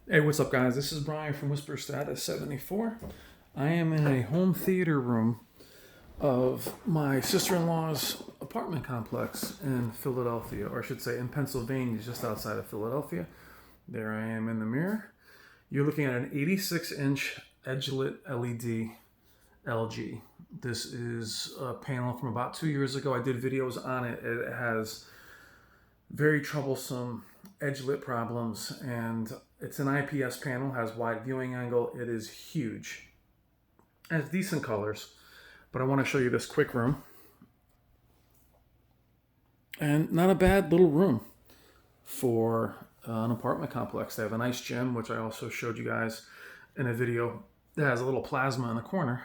Hey, what's up, guys? This is Brian from Whisper Status 74. I am in a home theater room of my sister-in-law's apartment complex in Philadelphia, or I should say in Pennsylvania, just outside of Philadelphia. There I am in the mirror. You're looking at an 86-inch edge-lit LED LG. This is a panel from about 2 years ago. I did videos on it. It has very troublesome edge lit problems, and it's an IPS panel, has wide viewing angle. It is huge. It has decent colors, but I want to show you this quick room. And not a bad little room for an apartment complex. They have a nice gym, which I also showed you guys in a video. It has a little plasma in the corner,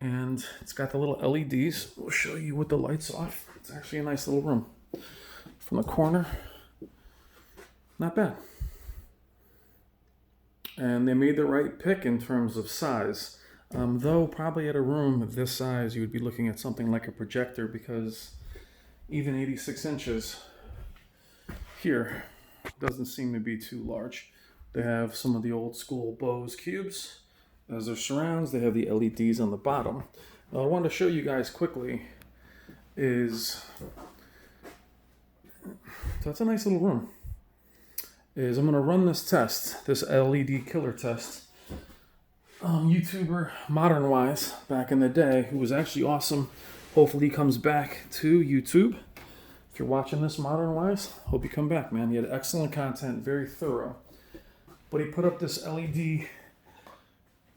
and it's got the little LEDs. We'll show you with the lights off. It's actually a nice little room. From the corner, not bad. And they made the right pick in terms of size. Though probably at a room of this size, you would be looking at something like a projector, because even 86 inches here doesn't seem to be too large. They have some of the old school Bose cubes as their surrounds. They have the LEDs on the bottom. Now, I wanted to show you guys quickly is, so it's a nice little room. I'm going to run this test, this LED killer test. YouTuber Modernwize, back in the day, who was actually awesome. Hopefully he comes back to YouTube. If you're watching this, Modernwize, hope you come back, man. He had excellent content, very thorough. But he put up this LED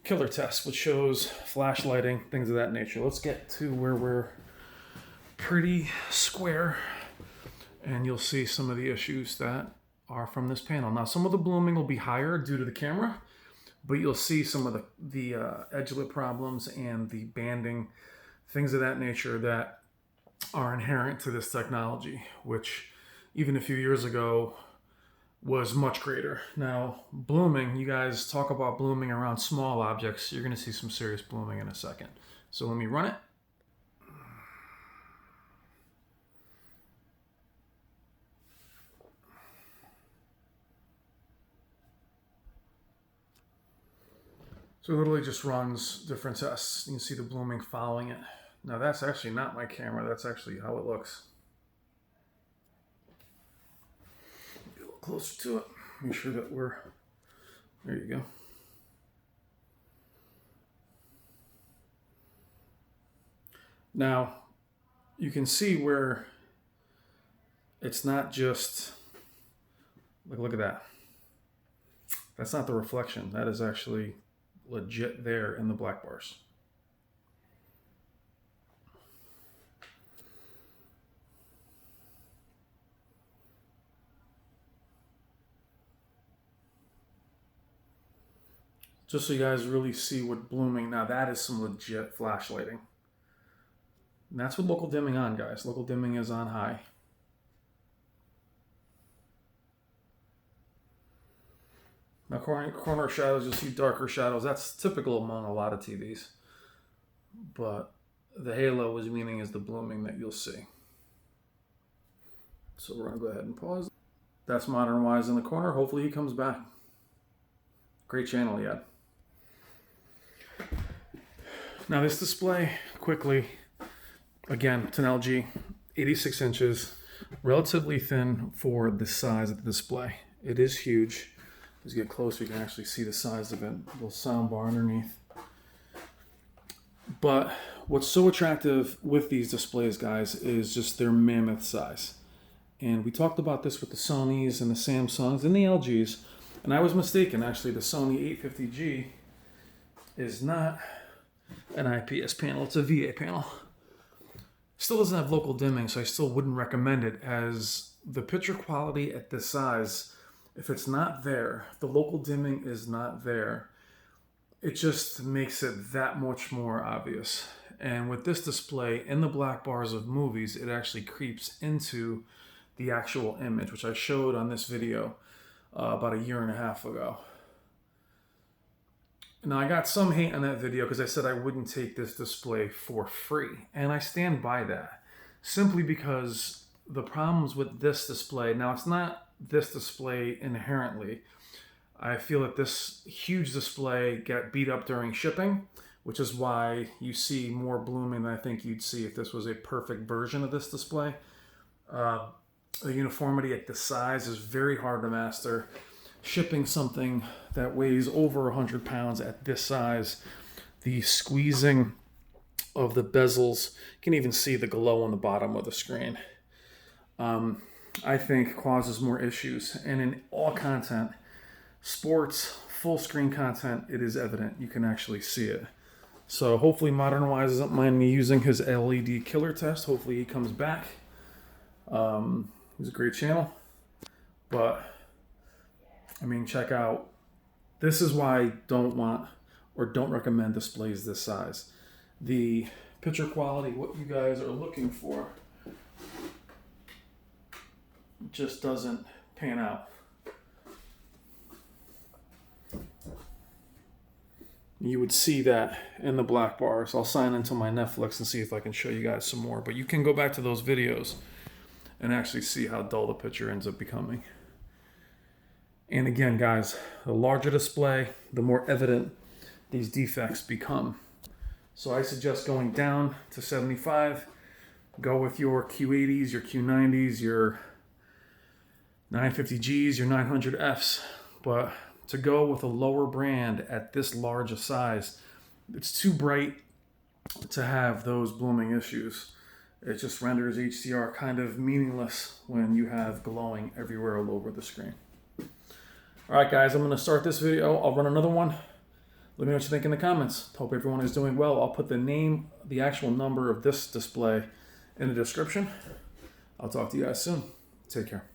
killer test, which shows flash lighting, things of that nature. Let's get to where we're pretty square, and you'll see some of the issues that are from this panel. Now, some of the blooming will be higher due to the camera, but you'll see some of the edge lit problems and the banding, things of that nature that are inherent to this technology, which even a few years ago was much greater. Now, blooming, you guys talk about blooming around small objects. You're going to see some serious blooming in a second. So let me run it. So it literally just runs different tests. You can see the blooming following it. Now that's actually not my camera. That's actually how it looks. Get a little closer to it. Make sure that there you go. Now, you can see where it's not just, look at that. That's not the reflection. That is actually legit there in the black bars. Just so you guys really see what blooming, now that is some legit flash lighting. And that's with local dimming on, guys. Local dimming is on high. Now, corner shadows, you'll see darker shadows. That's typical among a lot of TVs. But the halo is meaning is the blooming that you'll see. So we're going to go ahead and pause. That's Modernwize in the corner. Hopefully he comes back. Great channel he had. Now this display, quickly, again, it's an LG, 86 inches, relatively thin for the size of the display. It is huge. As you get closer, you can actually see the size of it. A little sound bar underneath. But what's so attractive with these displays, guys, is just their mammoth size. And we talked about this with the Sonys and the Samsungs and the LGs. And I was mistaken, actually. The Sony 850G is not an IPS panel. It's a VA panel. Still doesn't have local dimming, so I still wouldn't recommend it, as the picture quality at this size, if it's not there, the local dimming is not there, it just makes it that much more obvious. And with this display, in the black bars of movies, it actually creeps into the actual image, which I showed on this video about 1.5 years ago. Now, I got some hate on that video because I said I wouldn't take this display for free. And I stand by that, simply because the problems with this display, now it's not this display inherently. I feel that this huge display got beat up during shipping, which is why you see more blooming than I think you'd see if this was a perfect version of this display. The uniformity at the size is very hard to master. Shipping something that weighs over 100 pounds at this size, the squeezing of the bezels, you can even see the glow on the bottom of the screen, I think causes more issues. And in all content, sports, full screen content, it is evident. You can actually see it. So hopefully Modernwize doesn't mind me using his LED killer test. Hopefully he comes back. He's a great channel. But, I mean, check out. This is why I don't want or don't recommend displays this size. The picture quality, what you guys are looking for, just doesn't pan out. You would see that in the black bar. So I'll sign into my Netflix and see if I can show you guys some more. But you can go back to those videos and actually see how dull the picture ends up becoming. And again, guys, the larger display, the more evident these defects become. So I suggest going down to 75. Go with your Q80s, your Q90s, your 950Gs, your 900Fs. But to go with a lower brand at this large a size, it's too bright to have those blooming issues. It just renders HDR kind of meaningless when you have glowing everywhere all over the screen. All right, guys, I'm going to start this video. I'll run another one. Let me know what you think in the comments. Hope everyone is doing well. I'll put the name, the actual number of this display in the description. I'll talk to you guys soon. Take care.